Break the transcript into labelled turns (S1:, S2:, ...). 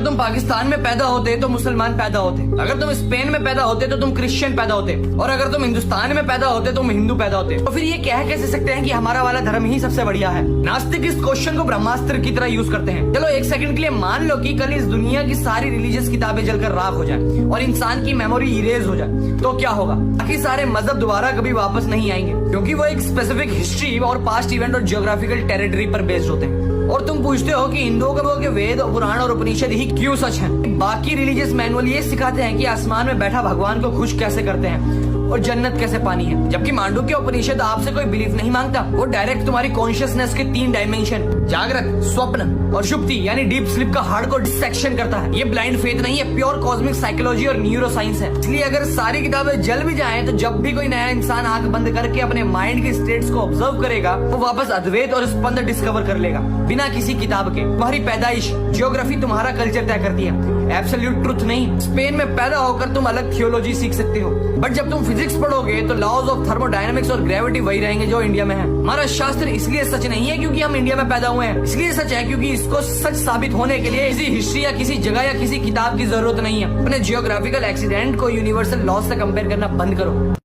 S1: तुम पाकिस्तान में पैदा होते तो मुसलमान पैदा होते, अगर तुम स्पेन में पैदा होते तो तुम क्रिश्चियन पैदा होते, और अगर तुम हिंदुस्तान में पैदा होते तो तुम हिंदू पैदा होते। तो फिर ये कह कैसे सकते हैं कि हमारा वाला धर्म ही सबसे बढ़िया है? नास्तिक इस क्वेश्चन को ब्रह्मास्त्र की तरह यूज करते हैं। चलो एक सेकंड के लिए मान लो कि कल इस दुनिया की सारी रिलीजियस किताबें जलकर राख हो जाए और इंसान की मेमोरी इरेज हो जाए, तो क्या होगा? बाकी सारे मजहब दोबारा कभी वापस नहीं आएंगे, क्योंकि वो एक स्पेसिफिक हिस्ट्री और पास्ट इवेंट और जियोग्राफिकल टेरिटरी पर बेस्ड होते हैं। और तुम पूछते हो कि हिंदुओं के वेद, पुराण और उपनिषद ही क्यों सच हैं? बाकी रिलीजियस मैनुअल ये सिखाते हैं कि आसमान में बैठा भगवान को खुश कैसे करते हैं और जन्नत कैसे पानी है, जबकि मांडुक्य उपनिषद आपसे कोई बिलीफ नहीं मांगता। वो डायरेक्ट तुम्हारी कॉन्शियसनेस के 3 डायमेंशन, जागृत, स्वप्न और शुप्ति यानी डीप स्लीप का हार्डकोर डिसेक्शन करता है। ये ब्लाइंड फेथ नहीं है, प्योर कॉस्मिक साइकोलॉजी और न्यूरो साइंस है। इसलिए अगर सारी किताबें जल भी जाएं तो जब भी कोई नया इंसान आंख बंद करके अपने माइंड के स्टेट्स को ऑब्जर्व करेगा, वो वापस अद्वैत और स्पंद डिस्कवर कर लेगा बिना किसी किताब के। तुम्हारी पैदाइश, जियोग्राफी तुम्हारा कल्चर तय करती है, एब्सोल्यूट ट्रुथ नहीं। स्पेन में पैदा होकर तुम अलग थियोलॉजी सीख सकते हो, बट जब तुम फिजिक्स पढ़ोगे तो लॉज ऑफ थर्मोडायनामिक्स और ग्रेविटी वही रहेंगे जो इंडिया में है। हमारा शास्त्र इसलिए सच नहीं है क्योंकि हम इंडिया में पैदा हुए हैं, इसलिए सच है क्योंकि इसको सच साबित होने के लिए किसी हिस्ट्री या किसी जगह या किसी किताब की जरूरत नहीं है। अपने जियोग्राफिकल एक्सीडेंट को यूनिवर्सल लॉ से कंपेयर करना बंद करो।